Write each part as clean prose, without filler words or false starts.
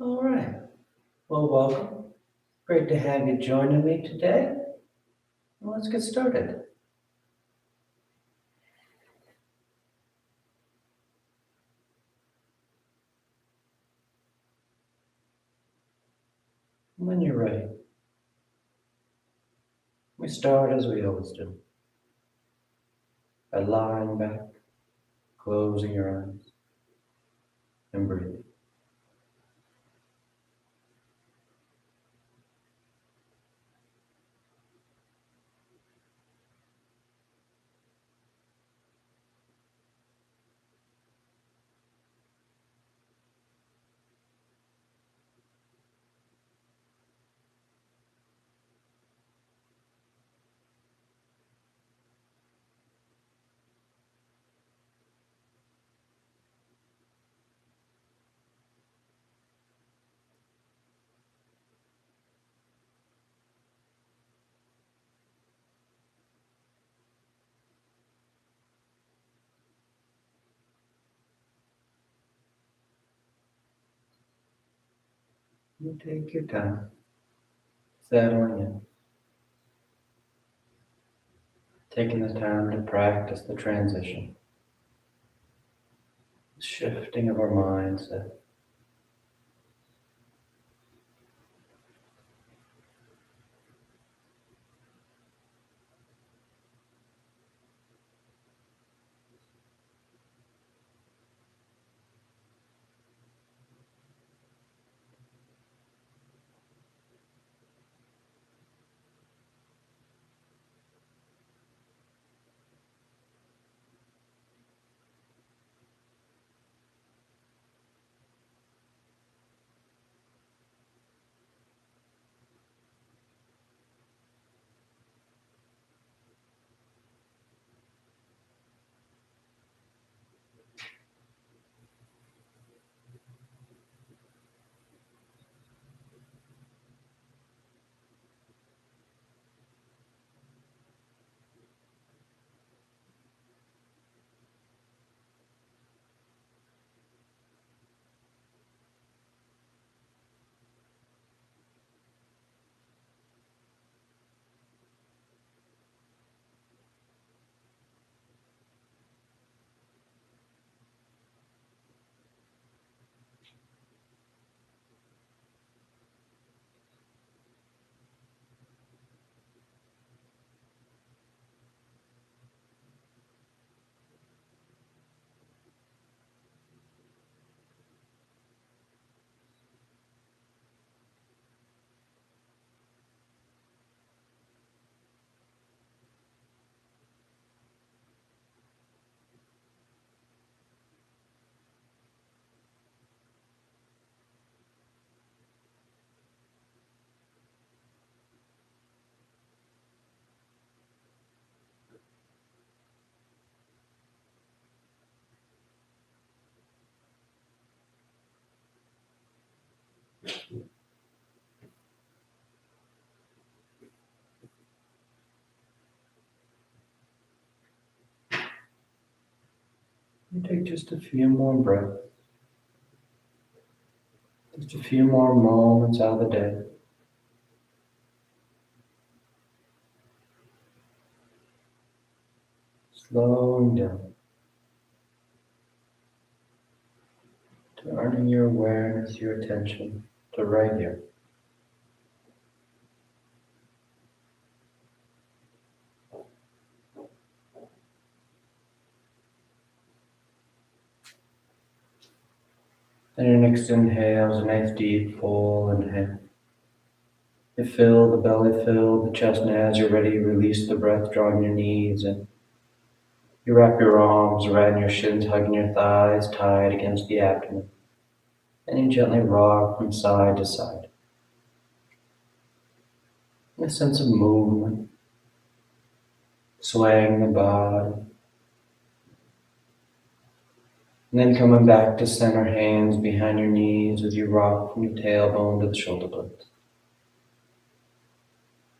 All right. Well, welcome. Great to have you joining me today. Well, let's get started. When you're ready, we start as we always do, by lying back, closing your eyes, and breathing. You take your time, settling in, taking the time to practice the transition, the shifting of our mindset. You take just a few more breaths, just a few more moments out of the day. Slowing down, turning your awareness, your attention to right here. And your next inhale is a nice deep full inhale. You fill the belly, fill the chest, and as you're ready, you release the breath, drawing your knees in. You wrap your arms around your shins, hugging your thighs tight against the abdomen. And you gently rock from side to side. A sense of movement, swaying the body. And then coming back to center, hands behind your knees as you rock from your tailbone to the shoulder blades.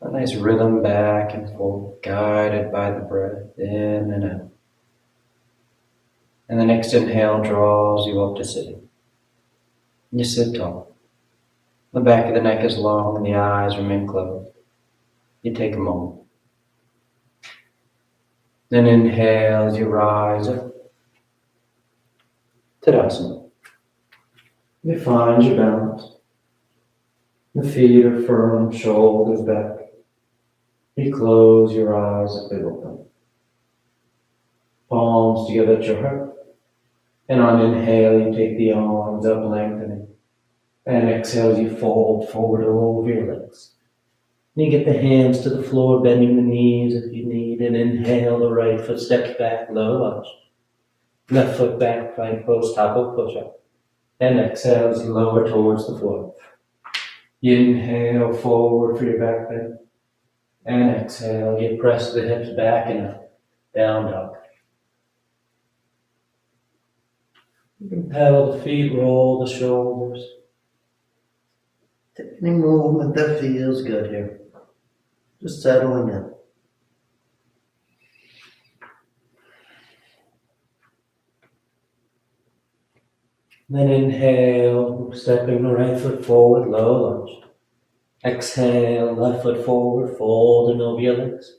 A nice rhythm back and forth, guided by the breath in and out. And the next inhale draws you up to sitting. You sit tall, The back of the neck is long and the eyes remain closed. You take a moment. Then inhale as you rise up. Tadasana. You find your balance. The feet are firm, shoulders back. You close your eyes a bit open. Palms together at your heart. And on inhale, you take the arms up, lengthening. And exhale, you fold forward over your legs. And you get the hands to the floor, bending the knees if you need. And inhale, the right foot steps back, low lunge. Left foot back, plank pose, top of push-up. And exhale as you lower towards the floor. Inhale forward for your back bend. And exhale, you press the hips back and up. Down dog. You can pedal the feet, roll the shoulders. Take any movement that feels good here. Just settling in. Then inhale, stepping the right foot forward, low lunge. Exhale, left foot forward, folding over your legs.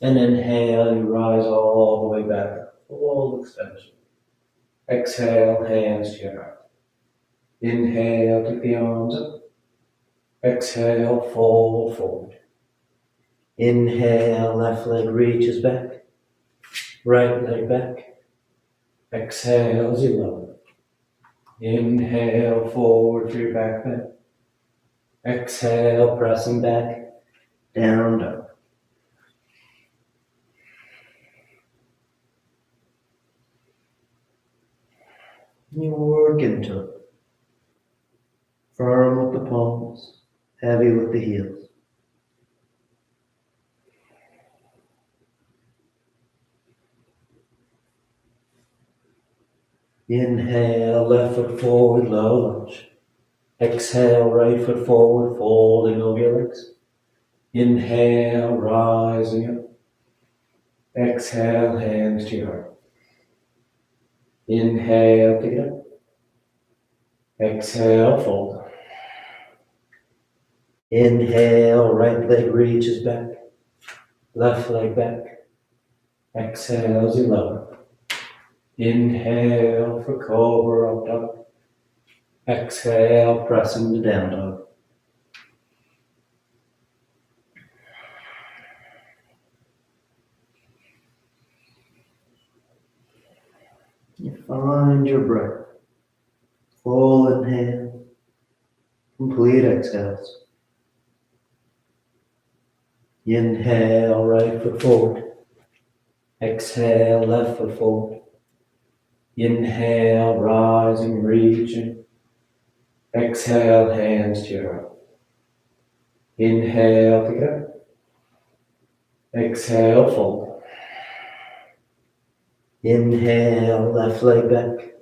And inhale, you rise all the way back up, full extension. Exhale, hands to your heart. Inhale, take the arms up. Exhale, fold forward. Inhale, left leg reaches back. Right leg back. Exhale as you lower. Inhale, forward for your back bend. Exhale, pressing back. Down dog. You work into it. Firm with the palms, heavy with the heels. Inhale, left foot forward, low lunge. Exhale, right foot forward, folding over your legs. Inhale, rising up. Exhale, hands to your heart. Inhale, pick it up. Exhale, fold. Inhale, right leg reaches back. Left leg back. Exhale as you lower. Inhale for cobra, up dog. Exhale, pressing to down dog. You find your breath. Full inhale, complete exhales. Inhale, right foot forward. Exhale, left foot forward. Inhale, rising, reaching. Exhale, hands to your heart. Inhale, pick it up. Exhale, fold. Inhale, left leg back.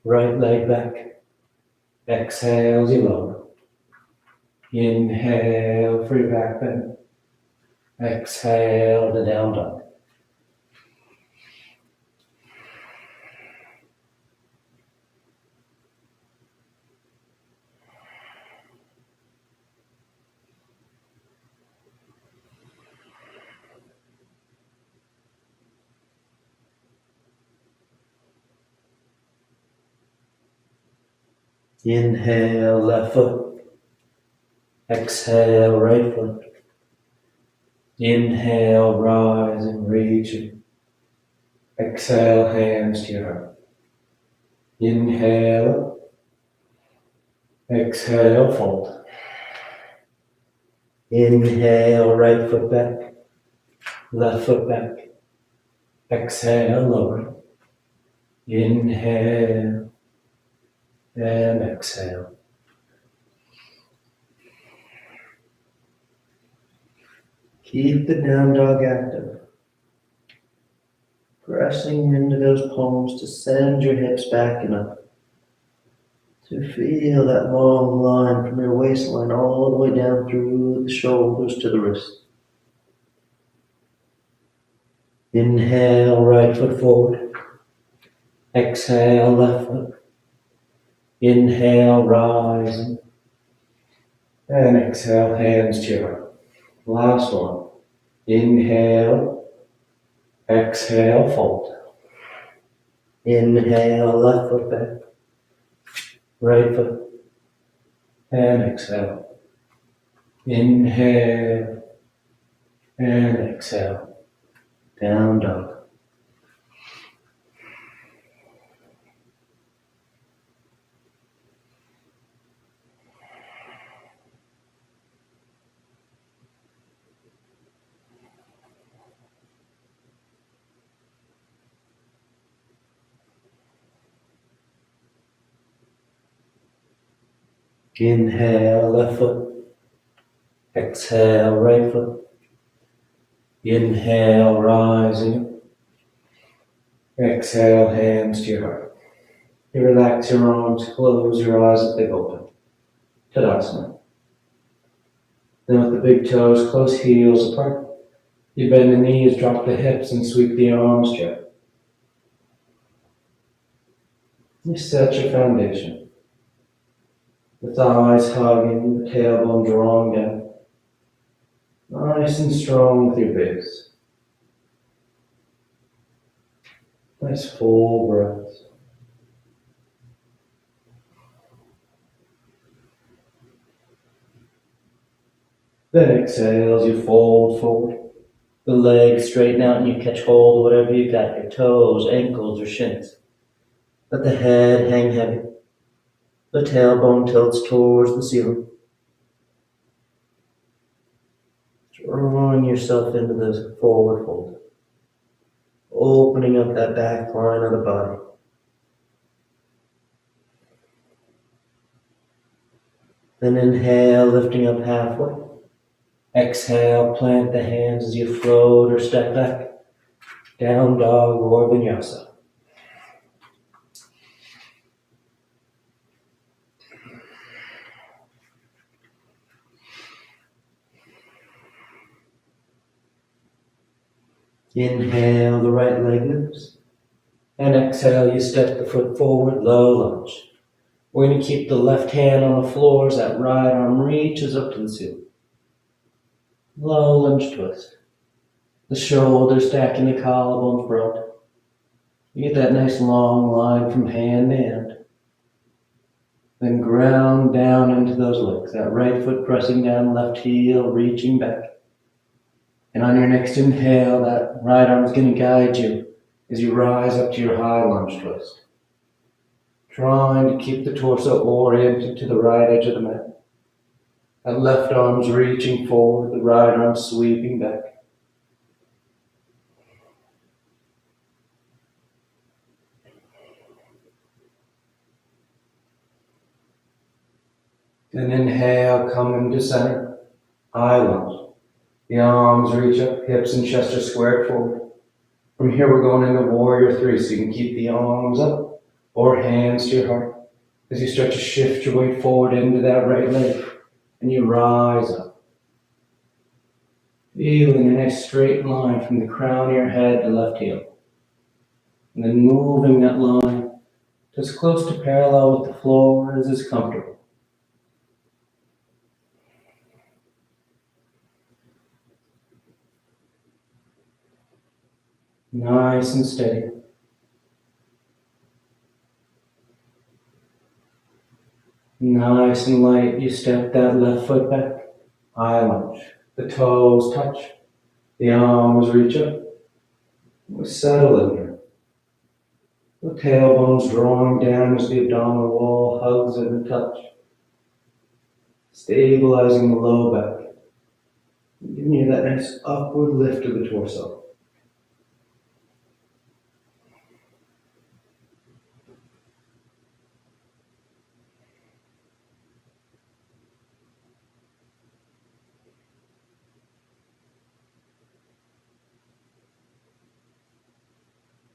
Right leg back. Exhale as you lower. Inhale for your back bend. Exhale to down dog. Inhale, left foot. Exhale, right foot. Inhale, rising, reaching. Exhale, hands to your heart. Inhale. Exhale, fold. Inhale, right foot back. Left foot back. Exhale, lower. Inhale. And exhale. Keep the down dog active. Pressing into those palms to send your hips back and up. To feel that long line from your waistline all the way down through the shoulders to the wrist. Inhale, right foot forward. Exhale, left foot. Inhale, rising. And exhale, hands to your heart. Last one. Inhale, exhale, fold. Inhale, left foot back, right foot, and exhale. Inhale, and exhale. Down dog. Inhale, left foot. Exhale, right foot. Inhale, rising. Exhale, hands to your heart. You relax your arms, close your eyes if they've opened. Tadasana. Then with the big toes, close heels apart. You bend the knees, drop the hips, and sweep the arms straight. You set your foundation. The thighs hugging, the tailbone drawing down. Nice and strong with your base. Nice full breaths. Then exhale as you fold forward. The legs straighten out and you catch hold of whatever you got, your toes, ankles, or shins. Let the head hang heavy. The tailbone tilts towards the ceiling. Drawing yourself into this forward fold. Opening up that back line of the body. Then inhale, lifting up halfway. Exhale, plant the hands as you float or step back. Down dog or vinyasa. Inhale, the right leg lifts. And exhale, you step the foot forward, low lunge. We're going to keep the left hand on the floor as that right arm reaches up to the ceiling. Low lunge twist. The shoulders stacking the collarbones broad. You get that nice long line from hand to hand. Then ground down into those legs. That right foot pressing down, left heel reaching back. And on your next inhale, that right arm is going to guide you as you rise up to your high lunge twist. Trying to keep the torso oriented to the right edge of the mat. That left arm's reaching forward, the right arm sweeping back. Then inhale, come into center, high lunge. The arms reach up, hips and chest are squared forward. From here we're going into warrior three, so you can keep the arms up or hands to your heart as you start to shift your weight forward into that right leg and you rise up. Feeling a nice straight line from the crown of your head to left heel. And then moving that line to as close to parallel with the floor as is comfortable. Nice and steady. Nice and light, you step that left foot back, high lunge. The toes touch, the arms reach up. We settle in here. The tailbone's drawing down as the abdominal wall hugs in the touch. Stabilizing the low back. Giving you that nice upward lift of the torso.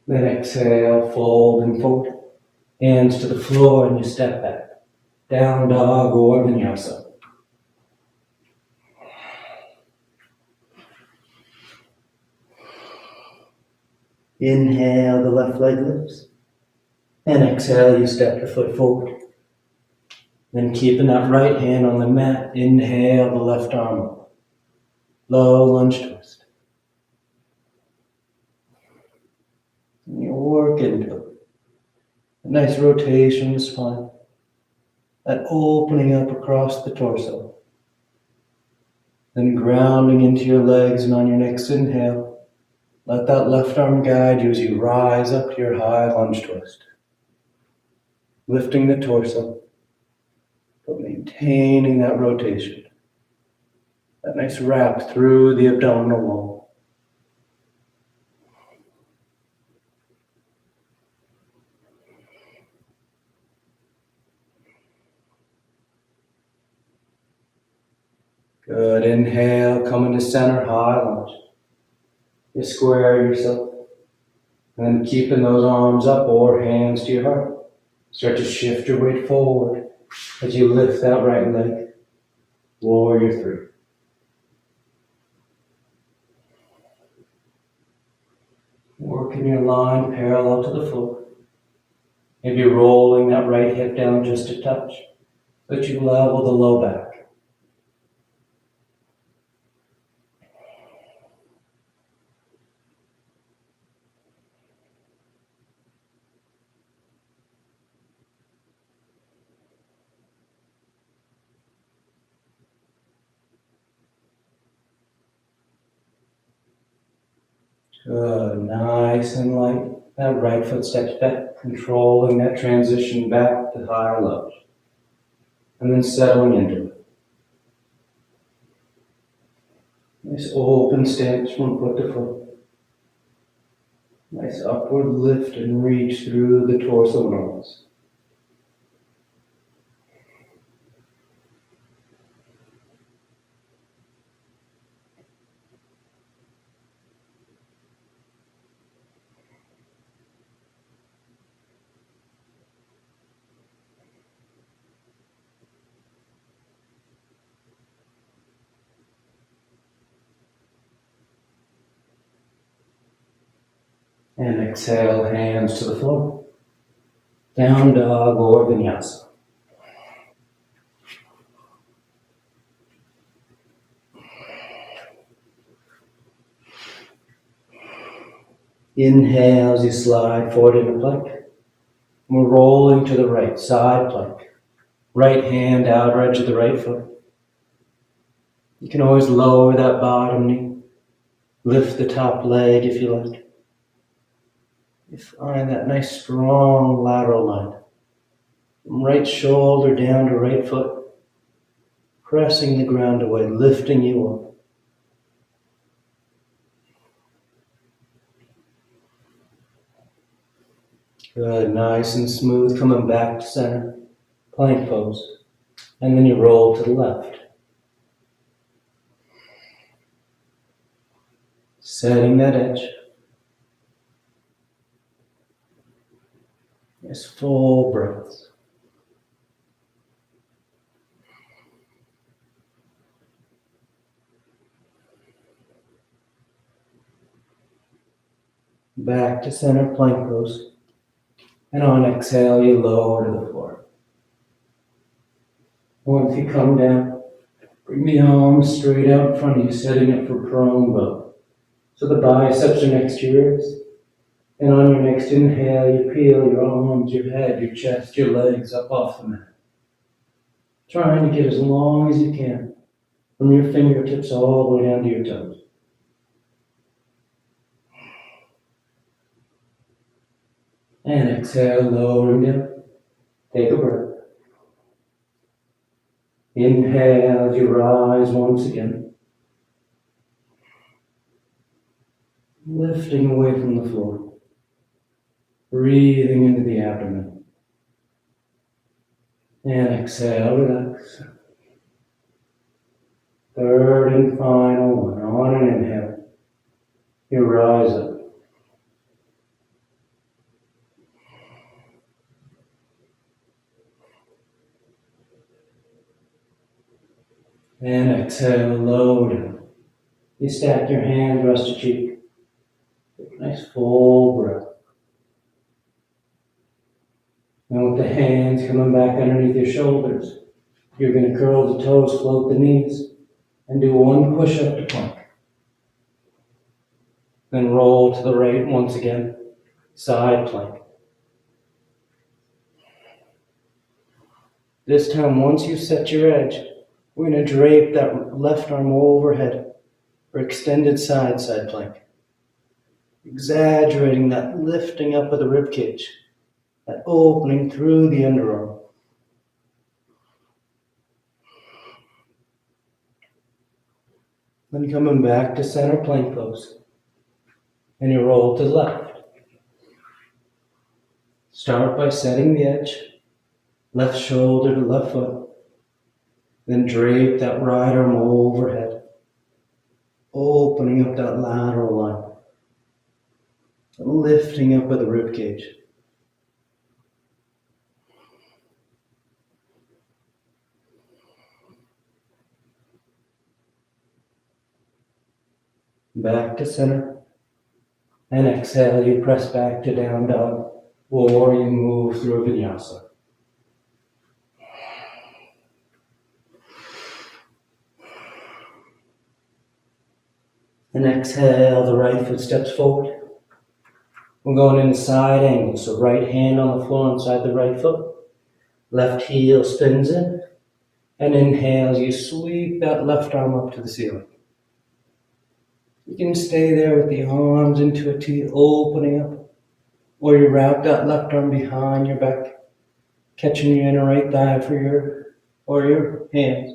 Then exhale, fold and forward. Hands to the floor and you step back. Down dog or vinyasa. Inhale, the left leg lifts. And exhale, you step the foot forward. Then keeping that right hand on the mat, inhale the left arm up. Low lunge twist. And you work into it. A nice rotation of the spine. That opening up across the torso. Then grounding into your legs, and on your next inhale, let that left arm guide you as you rise up to your high lunge twist. Lifting the torso, but maintaining that rotation. That nice wrap through the abdominal wall. Good. Inhale, come into center, high lunge. You square yourself. And then keeping those arms up or hands to your heart. Start to shift your weight forward as you lift that right leg. Warrior three. Working your line parallel to the floor. Maybe rolling that right hip down just a touch, so that you level the low back. Good, nice and light. That right foot steps back, controlling that transition back to higher lunge. And then settling into it. Nice open stance from foot to foot. Nice upward lift and reach through the torso and arms. And exhale, hands to the floor. Down dog or vinyasa. Inhale as you slide forward into plank. We're rolling to the right, side plank. Right hand, outer edge of the right foot. You can always lower that bottom knee. Lift the top leg if you like. You find that nice strong lateral line. From right shoulder down to right foot. Pressing the ground away, lifting you up. Good, nice and smooth, coming back to center. Plank pose. And then you roll to the left. Setting that edge. Nice full breaths. Back to center plank pose. And on exhale, you lower to the floor. Once you come down, bring the arms straight out in front of you, setting up for prone bow. So the biceps are next to your ribs. And on your next inhale, you peel your arms, your head, your chest, your legs up off the mat. Trying to get as long as you can, from your fingertips all the way down to your toes. And exhale, lowering down. Take a breath. Inhale as you rise once again. Lifting away from the floor. Breathing into the abdomen. And exhale, relax. Third and final one. On an inhale, you rise up. And exhale, low down. You stack your hands, rest your cheek. Nice full breath. And with the hands coming back underneath your shoulders, You're going to curl the toes, float the knees, and do one push-up to plank. Then roll to the right once again, side plank. This time, once you set your edge, we're going to drape that left arm overhead for extended side plank. Exaggerating that lifting up of the rib cage, that opening through the underarm. Then coming back to center plank pose. And you roll to the left. Start by setting the edge, left shoulder to left foot. Then drape that right arm overhead, opening up that lateral line, lifting up of the rib cage. Back to center. And exhale, you press back to down dog, or you move through a vinyasa. And exhale, the right foot steps forward. We're going into side angle, so right hand on the floor inside the right foot. Left heel spins in. And inhale, you sweep that left arm up to the ceiling. You can stay there with the arms into a T, opening up. Or you wrap that left arm behind your back, catching your inner right thigh for your hands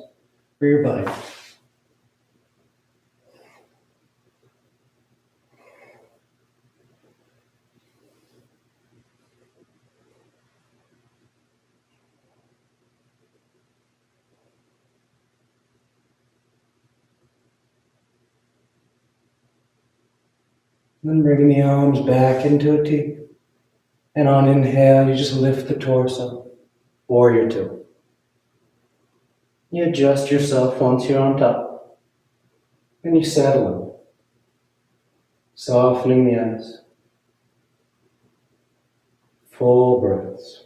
for your body. Then bringing the arms back into a T. And on inhale, you just lift the torso, warrior two. You adjust yourself once you're on top. And you settle in, softening the eyes. Full breaths.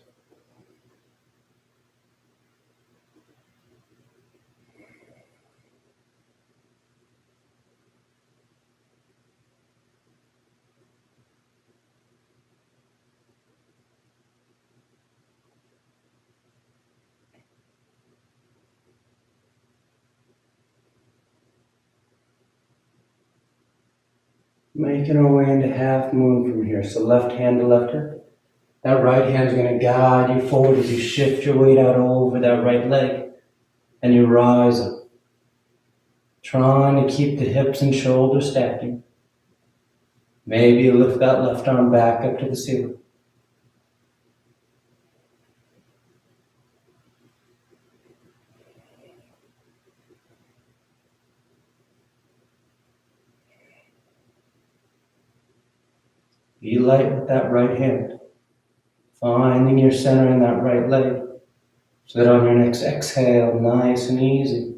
Making our way into half moon from here. So left hand to left hip. That right hand's going to guide you forward as you shift your weight out over that right leg. And you rise up. Trying to keep the hips and shoulders stacking. Maybe you lift that left arm back up to the ceiling. Be light with that right hand. Finding your center in that right leg. So that on your next exhale, nice and easy,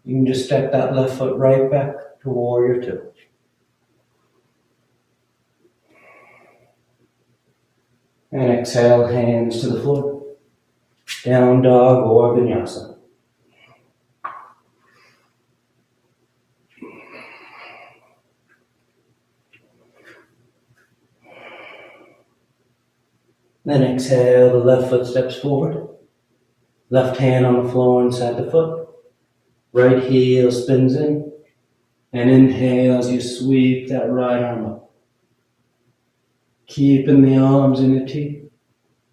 you can just step that left foot right back to warrior two. And exhale, hands to the floor. Down dog or vinyasa. Then exhale, the left foot steps forward. Left hand on the floor inside the foot. Right heel spins in. And inhale as you sweep that right arm up. Keeping the arms in a T.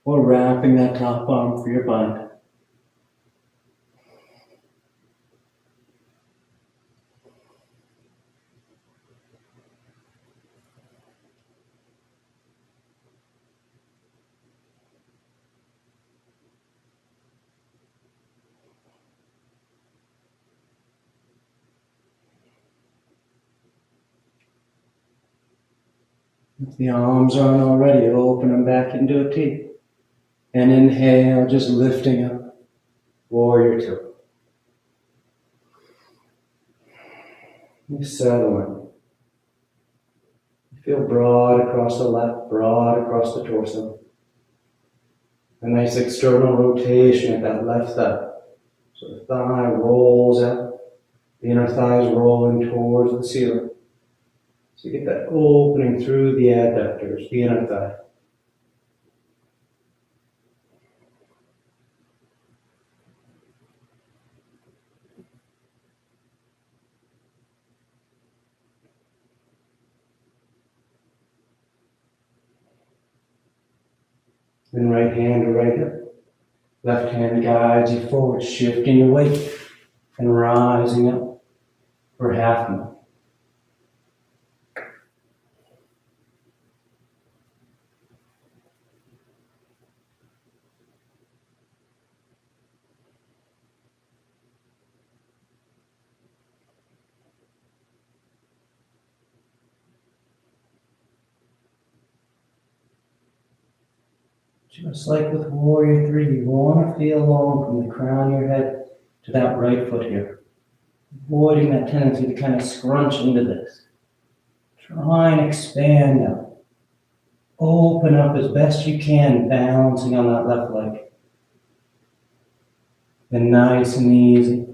Or wrapping that top arm for your bind. If the arms aren't already, open them back into a T. And inhale, just lifting up. Warrior two. You settle in. Feel broad across the left, broad across the torso. A nice external rotation at that left thigh. So the thigh rolls out, the inner thigh is rolling towards the ceiling. So you get that opening through the adductors, the inner thigh. Then right hand to right hip. Left hand guides you forward, shifting your weight and rising up for half mile. Just like with Warrior 3, you want to feel long from the crown of your head to that right foot here. Avoiding that tendency to kind of scrunch into this. Try and expand out. Open up as best you can, balancing on that left leg. Then nice and easy,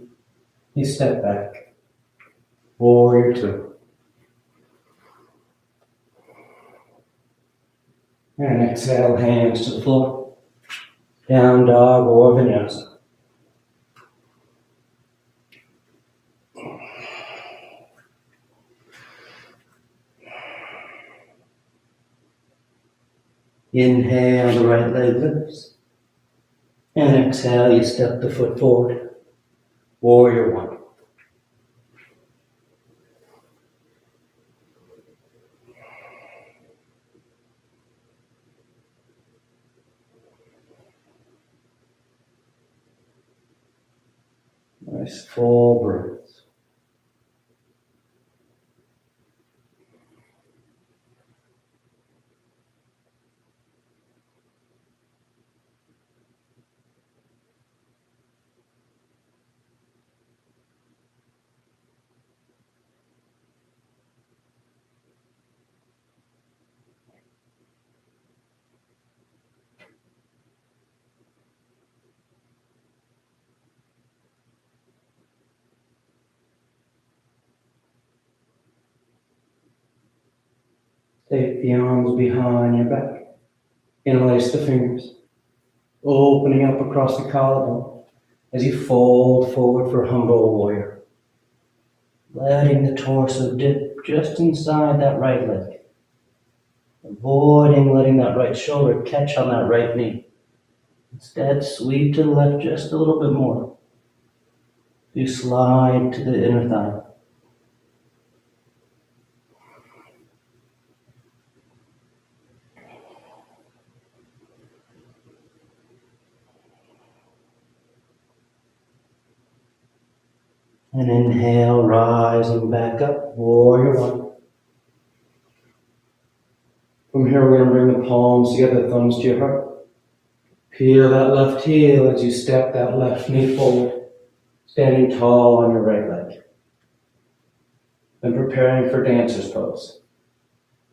you step back. Warrior 2. And exhale, hands to the floor. Down dog or vinyasa. Inhale, the right leg lifts. And exhale, you step the foot forward. Warrior 1. Nice full breaths. Take the arms behind your back. Interlace the fingers. Opening up across the collarbone as you fold forward for humble warrior. Letting the torso dip just inside that right leg. Avoiding letting that right shoulder catch on that right knee. Instead, sweep to the left just a little bit more. You slide to the inner thigh. And inhale, rising back up, warrior 1. From here, we're going to bring the palms together, thumbs to your heart. Peel that left heel as you step that left knee forward, standing tall on your right leg. Then preparing for dancer's pose.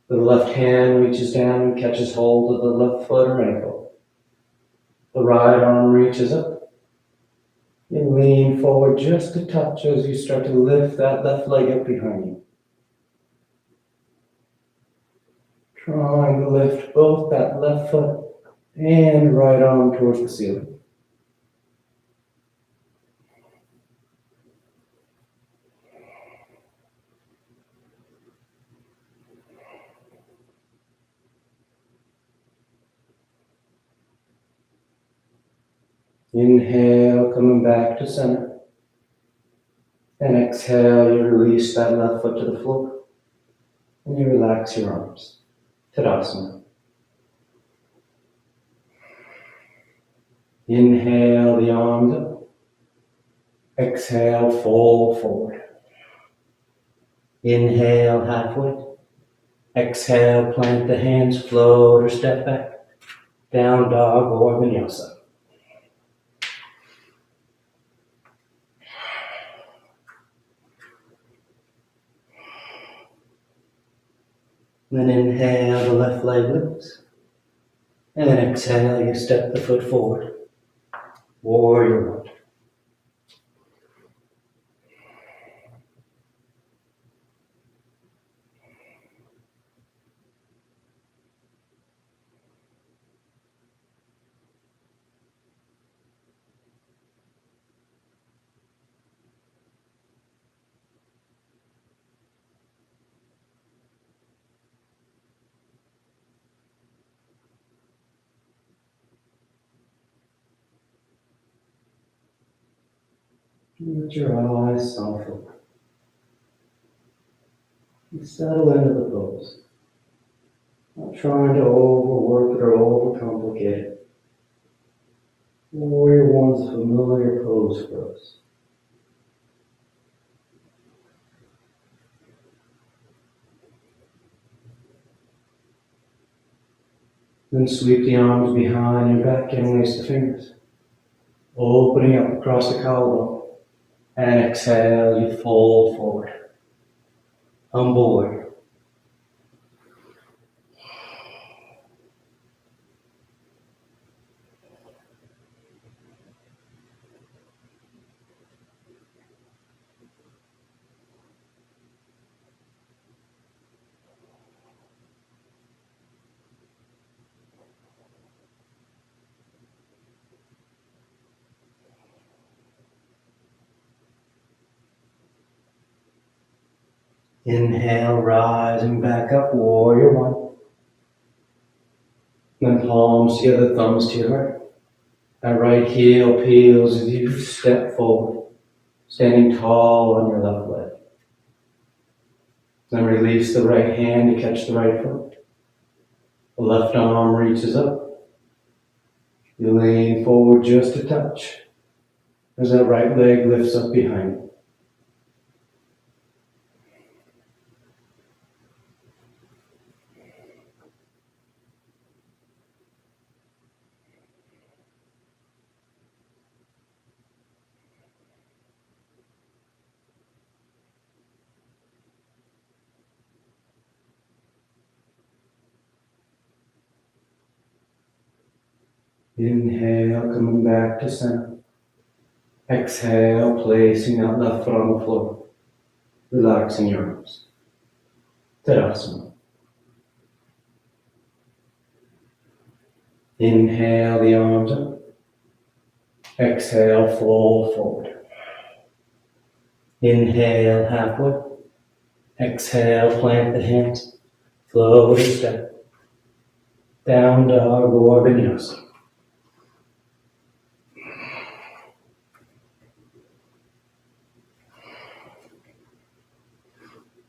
The left hand reaches down and catches hold of the left foot or ankle. The right arm reaches up. You lean forward just a touch as you start to lift that left leg up behind you. Trying to lift both that left foot and right arm towards the ceiling. Inhale, coming back to center. And exhale, you release that left foot to the floor. And you relax your arms. Tadasana. Inhale the arms up. Exhale, fold forward. Inhale, halfway. Exhale, plant the hands, float or step back. Down dog or vinyasa. Then inhale, the left leg lifts. And then exhale, you step the foot forward. Warrior 1. Let your eyes soften. You settle into the pose. Not trying to overwork it or overcomplicate it. Warrior One's a familiar pose for us. Then sweep the arms behind your back and release the fingers. Opening up across the collarbone. And exhale, you fold forward. Humble warrior. Inhale, rising back up, warrior one. Then palms together, thumbs to your heart. That right heel peels as you step forward, standing tall on your left leg. Then release the right hand to catch the right foot. The left arm reaches up. You lean forward just a touch as that right leg lifts up behind you. Inhale, coming back to center. Exhale, placing that left foot on the floor. Relaxing your arms. Tadasana. Inhale the arms up. Exhale, fold forward. Inhale, halfway. Exhale, plant the hands. Float a step. Down dog or vinyasa.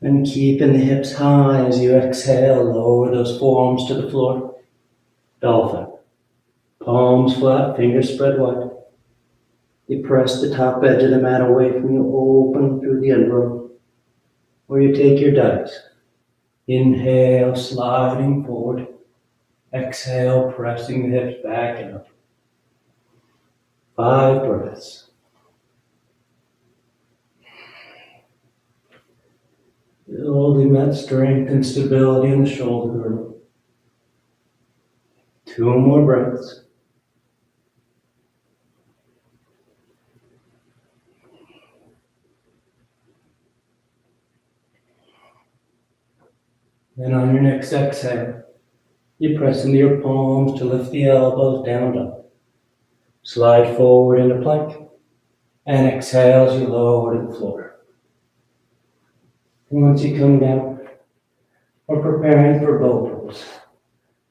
And keeping the hips high as you exhale, lower those forearms to the floor. Dolphin. Palms flat, fingers spread wide. You press the top edge of the mat away from you, open through the underarm. Or you take your dives. Inhale, sliding forward. Exhale, pressing the hips back and up. 5 breaths. Building that strength and stability in the shoulder girdle. 2 more breaths. Then on your next exhale, you press into your palms to lift the elbows down dog. Slide forward into plank. And exhale as you lower to the floor. And once you come down, we're preparing for bow pose.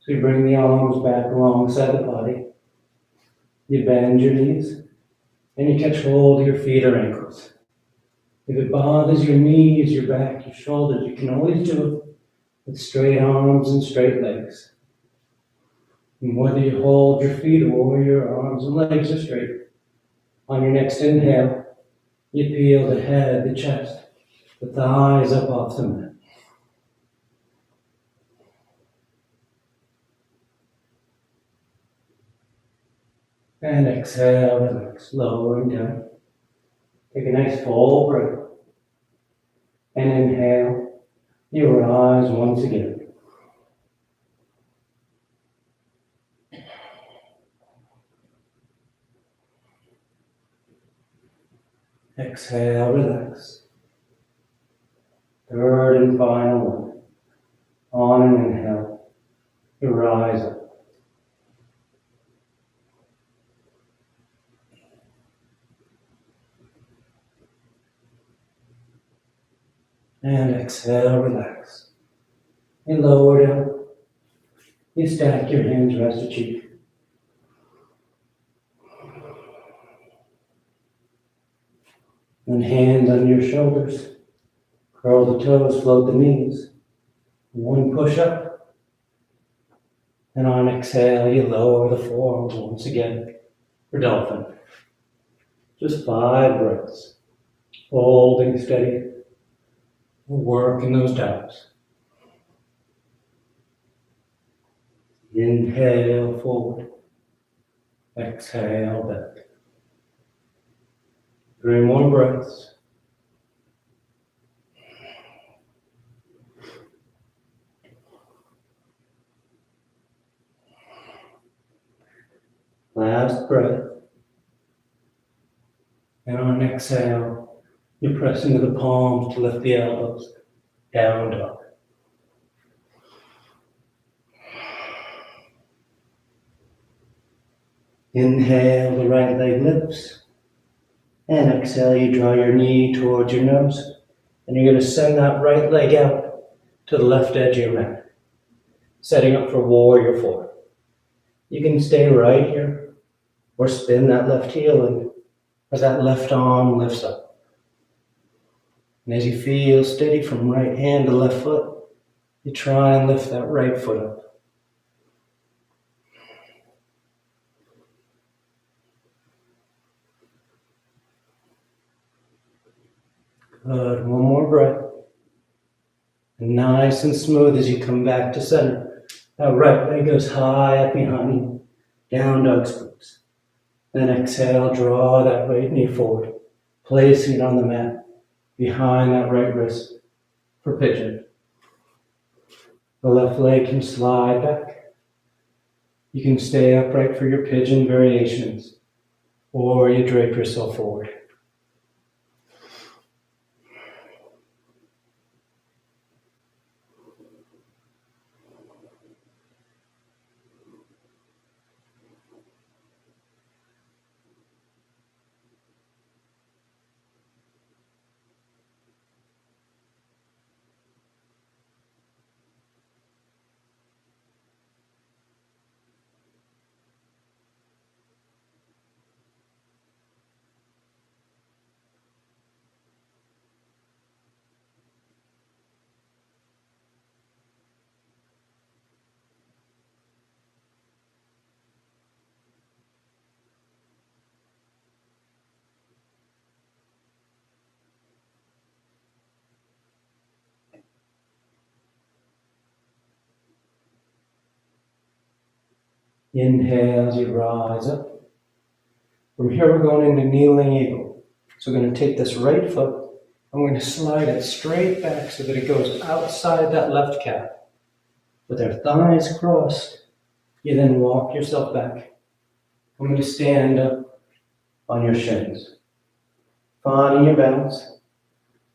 So you bring the arms back alongside the body. You bend your knees, and you catch hold of your feet or ankles. If it bothers your knees, your back, your shoulders, you can always do it with straight arms and straight legs. And whether you hold your feet or your arms and legs are straight, on your next inhale, you peel the head, the chest, the thighs up off the mat. And exhale, relax, lowering down. Take a nice full breath. And inhale, you rise once again. Exhale, relax. Third and final one. On an inhale, you rise up. And exhale, relax. You lower down. You stack your hands, rest a cheek. Then hands on your shoulders. Curl the toes, float the knees. One push up. And on exhale, you lower the forearms once again for dolphin. Just 5 breaths. Holding steady. Working those dives. Inhale forward. Exhale back. 3 more breaths. Last breath. And on exhale, you press into the palms to lift the elbows. Down dog. Inhale, the right leg lifts. And exhale, you draw your knee towards your nose. And you're going to send that right leg out to the left edge of your mat. Setting up for warrior 4. You can stay right here or spin that left heel in as that left arm lifts up. And as you feel steady from right hand to left foot, you try and lift that right foot up. Good. One more breath. And nice and smooth as you come back to center. That right leg goes high up behind you. Down dog splits. Then exhale, draw that right knee forward. Placing it on the mat behind that right wrist for pigeon. The left leg can slide back. You can stay upright for your pigeon variations, or you drape yourself forward. Inhale as you rise up. From here we're going into kneeling eagle. So we're going to take this right foot, I'm going to slide it straight back so that it goes outside that left calf. With our thighs crossed, you then walk yourself back. I'm going to stand up on your shins. Finding your balance,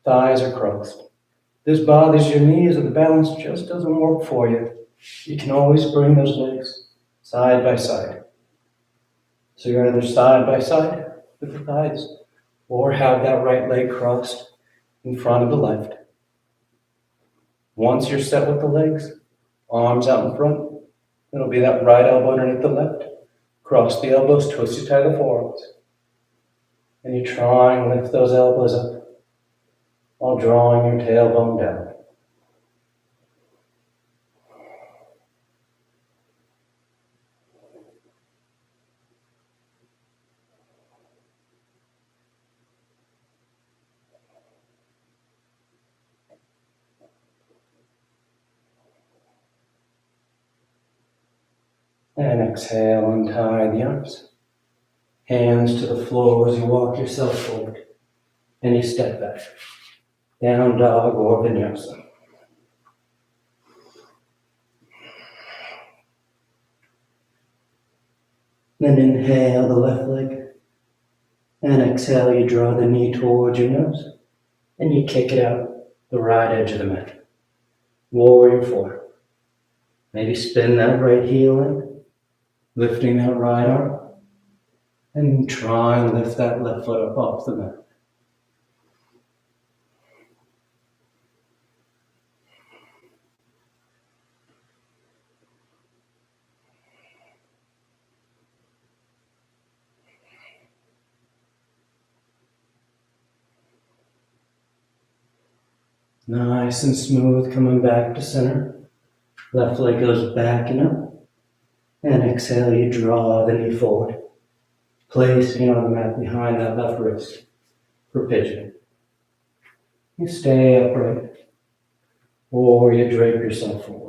thighs are crossed. If this bothers your knees or the balance just doesn't work for you, you can always bring those legs side by side. So you're either side by side with the thighs or have that right leg crossed in front of the left. Once you're set with the legs, arms out in front, it'll be that right elbow underneath the left. Cross the elbows, twist you tie the forearms. And you try and lift those elbows up while drawing your tailbone down. And exhale, untie the arms. Hands to the floor as you walk yourself forward. And you step back. Down dog or vinyasa. Then inhale the left leg. And exhale, you draw the knee towards your nose. And you kick it out the right edge of the mat. Warrior 4. Maybe spin that right heel in. Lifting that right arm. And try and lift that left foot up off the mat. Nice and smooth, coming back to center. Left leg goes back and up. And exhale, you draw the knee forward. Placing it on the mat behind that left wrist for pigeon. You stay upright, or you drape yourself forward.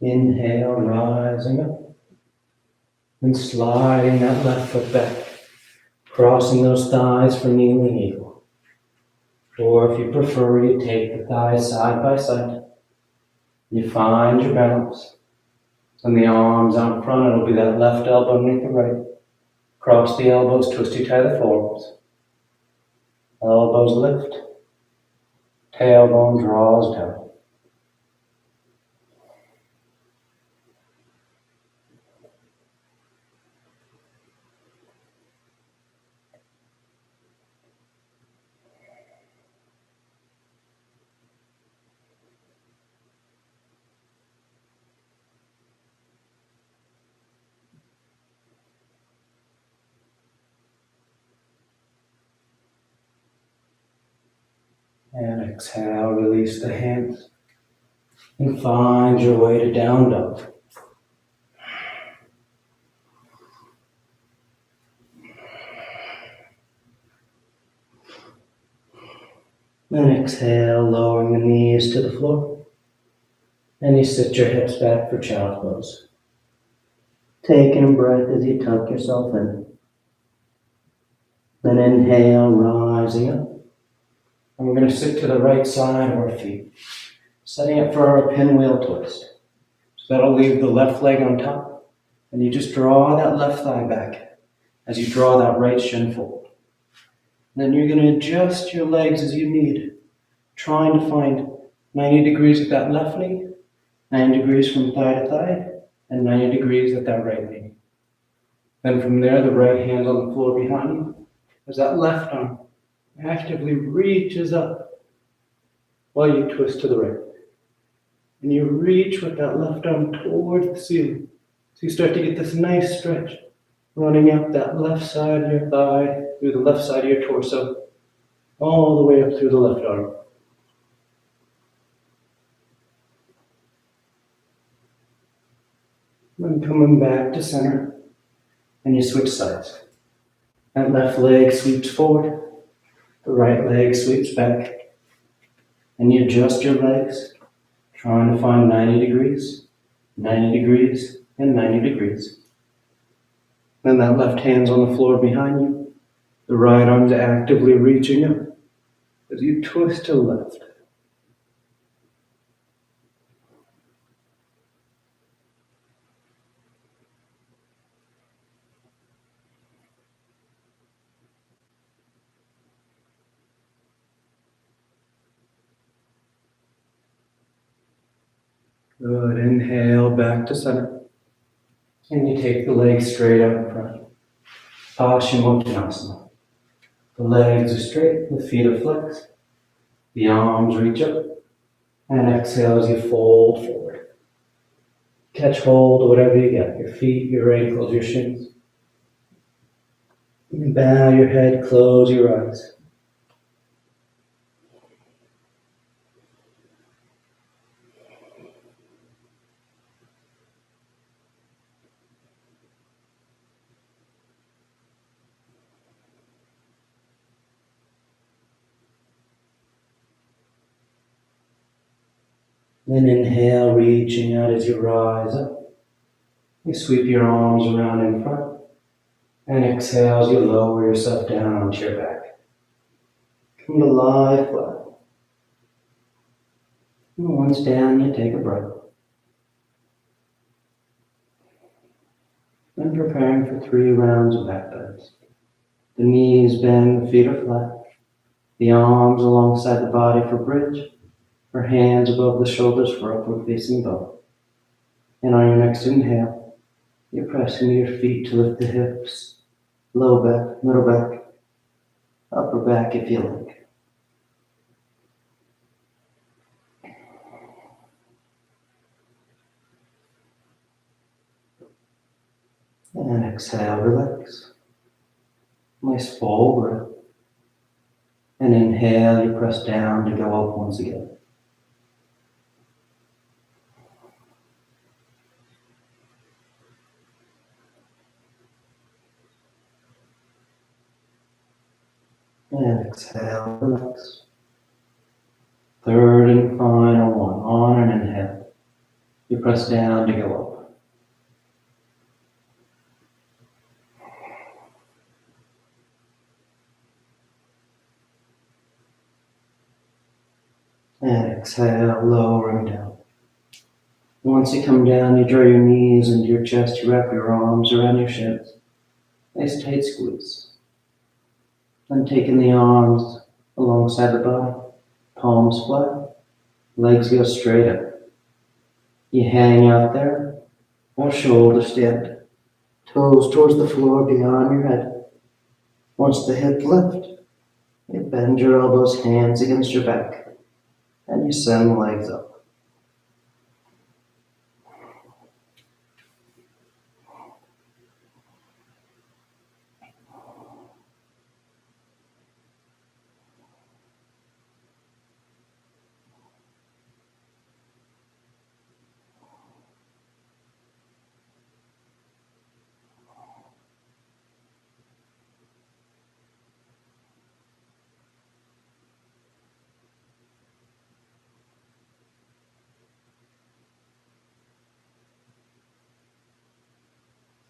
Inhale, rising up. And sliding that left foot back. Crossing those thighs for kneeling eagle. Or if you prefer, you take the thighs side by side. You find your balance. And the arms out front, it'll be that left elbow underneath the right. Cross the elbows, twisty tie the forearms. Elbows lift. Tailbone draws down. And exhale, release the hands. And find your way to down dog. And exhale, lowering the knees to the floor. And you sit your hips back for child's pose. Taking a breath as you tuck yourself in. Then inhale, rising up. And we're going to sit to the right side of our feet. Setting up for our pinwheel twist. So that'll leave the left leg on top. And you just draw that left thigh back as you draw that right shin forward. And then you're going to adjust your legs as you need. Trying to find 90 degrees at that left knee, 90 degrees from thigh to thigh, and 90 degrees at that right knee. Then from there, the right hand's on the floor behind you, as that left arm actively reaches up while you twist to the right. And you reach with that left arm towards the ceiling. So you start to get this nice stretch running up that left side of your thigh, through the left side of your torso, all the way up through the left arm. Then coming back to center, and you switch sides. That left leg sweeps forward, the right leg sweeps back, and you adjust your legs, trying to find 90 degrees, 90 degrees, and 90 degrees. Then that left hand's on the floor behind you, the right arm's actively reaching up as you twist to the left. Good. Inhale back to center. And you take the legs straight out in front. Paschimottanasana. The legs are straight, the feet are flexed. The arms reach up. And exhale as you fold forward. Catch hold of whatever you get. Your feet, your ankles, your shins. You can bow your head, close your eyes. Then inhale, reaching out as you rise up. You sweep your arms around in front. And exhale as you lower yourself down onto your back. Come to lie flat. And once down, you take a breath. Then preparing for 3 rounds of back bends. The knees bend, the feet are flat. The arms alongside the body for bridge. Or hands above the shoulders for upward facing dog. And on your next inhale, you press into your feet to lift the hips, low back, middle back, upper back if you like. And exhale, relax. Nice full breath. And inhale, you press down to go up once again. And exhale, relax. Third and final one. On an inhale, you press down to go up. And exhale, lowering down. Once you come down, you draw your knees into your chest, you wrap your arms around your shins. Nice tight squeeze. Then taking the arms alongside the body, palms flat, legs go straight up. You hang out there, or shoulder stand, toes towards the floor beyond your head. Once the hip lift, you bend your elbows, hands against your back, and you send the legs up.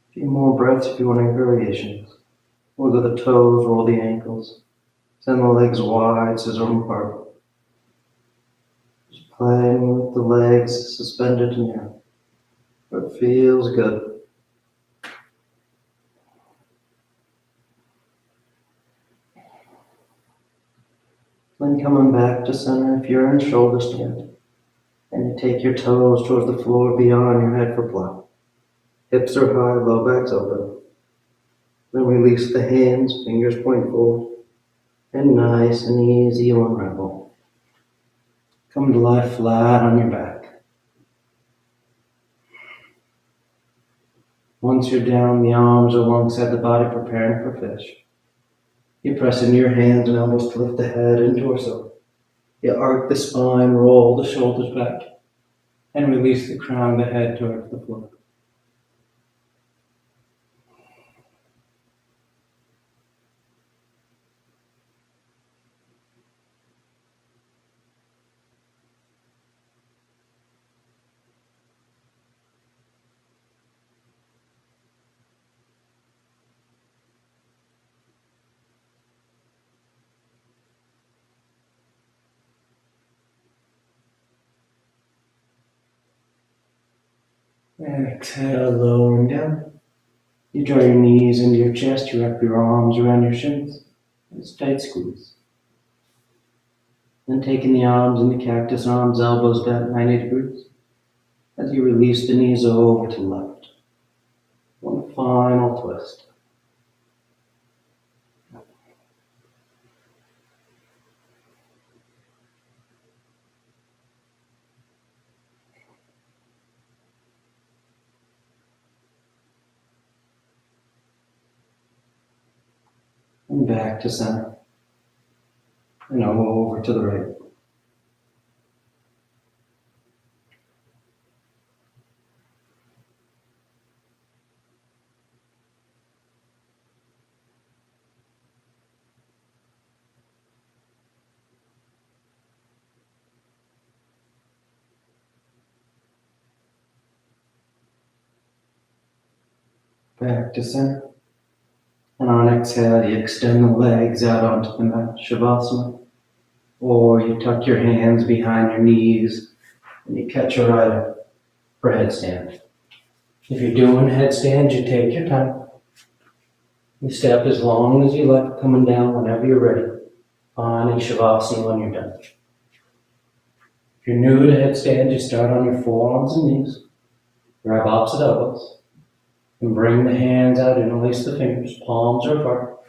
A few more breaths if you want any variations. Wiggle the toes, roll the ankles. Send the legs wide, scissor them apart. Just playing with the legs suspended in the air. It feels good. Then coming back to center if you're in shoulder stand. And you take your toes towards the floor beyond your head for block. Hips are high, low back's open. Then release the hands, fingers point forward. And nice and easy, you unravel. Come to lie flat on your back. Once you're down, the arms are alongside the body preparing for fish. You press into your hands and elbows to lift the head and torso. You arc the spine, roll the shoulders back, and release the crown of the head towards the floor. And exhale, lowering down. You draw your knees into your chest, you wrap your arms around your shins. It's tight squeeze. Then taking the arms in the cactus arms, elbows bent 90 degrees. as you release the knees over to left. One final twist. And back to center. And over to the right. Back to center. And on exhale, you extend the legs out onto the mat, Shavasana. Or you tuck your hands behind your knees and you catch your right up for headstand. If you're doing headstands, you take your time. You stay up as long as you like, coming down whenever you're ready. On in Shavasana when you're done. If you're new to headstand, you start on your forearms and knees. Grab opposite elbows. And bring the hands out, interlace the fingers, palms are apart.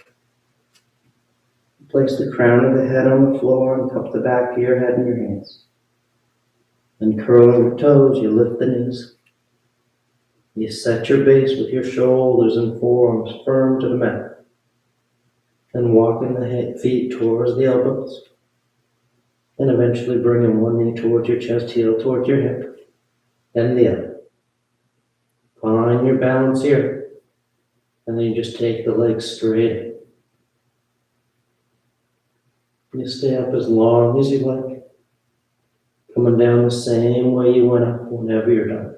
Place the crown of the head on the floor and cup the back of your head in your hands. Then curl your toes, you lift the knees. You set your base with your shoulders and forearms firm to the mat. Then walking the feet towards the elbows. And eventually bringing one knee towards your chest, heel towards your hip. Then the other. Find your balance here. And then you just take the legs straight. You stay up as long as you like. Coming down the same way you went up whenever you're done.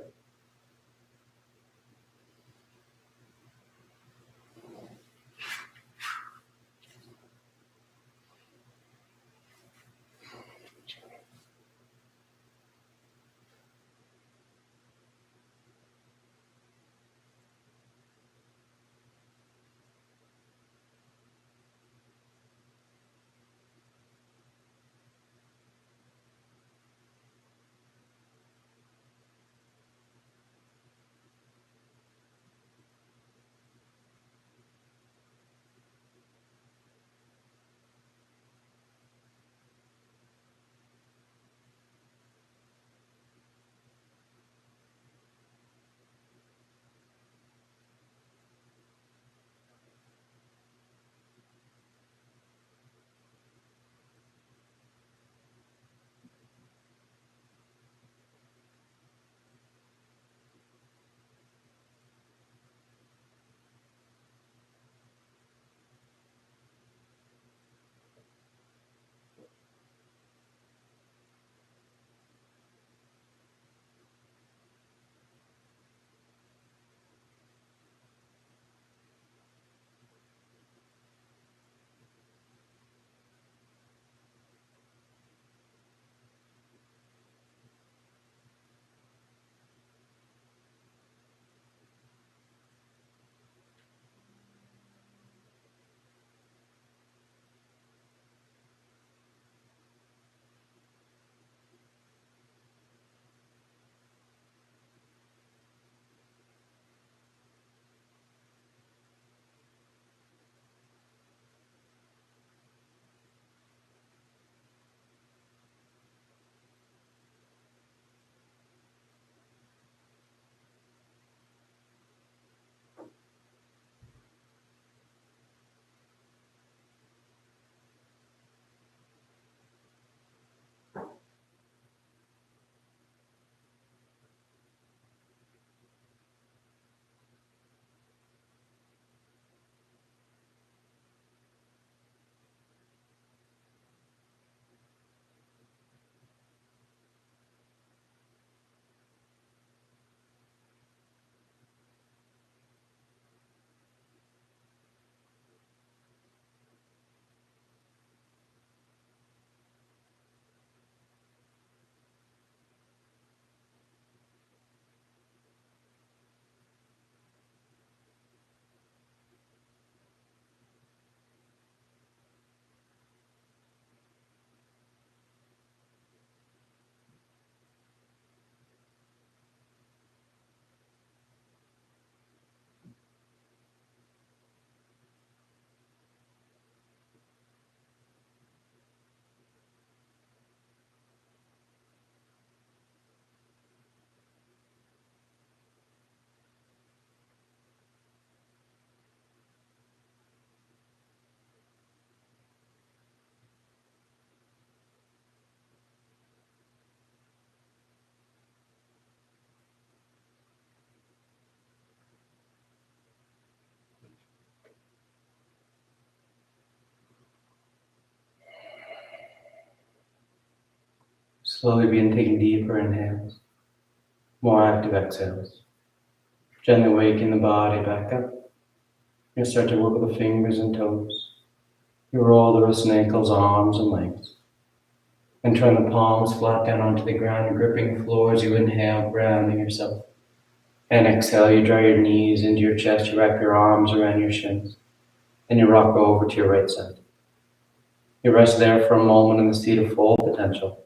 Slowly begin taking deeper inhales, more active exhales. Gently waking the body back up. You start to work with the fingers and toes. You roll the wrists and ankles, arms and legs. And turn the palms flat down onto the ground, gripping the floor as you inhale, grounding yourself. And exhale, you draw your knees into your chest, you wrap your arms around your shins. Then you rock over to your right side. You rest there for a moment in the seat of full potential.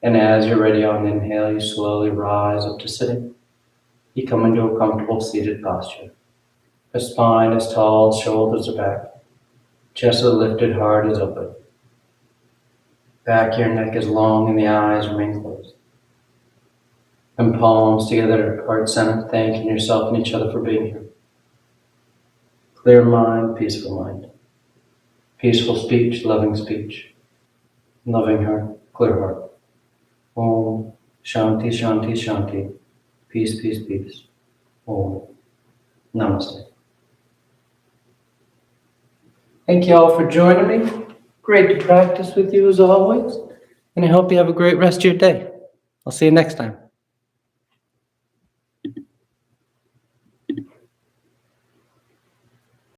And as you're ready on the inhale, you slowly rise up to sitting. You come into a comfortable seated posture. The spine is tall, shoulders are back. Chest is lifted, heart is open. Back of your neck is long and the eyes remain closed. And palms together, heart center, thanking yourself and each other for being here. Clear mind, peaceful mind. Peaceful speech, loving speech. Loving heart, clear heart. Om Shanti, Shanti, Shanti. Peace, peace, peace. Om. Namaste. Thank you all for joining me. Great to practice with you as always. And I hope you have a great rest of your day. I'll see you next time.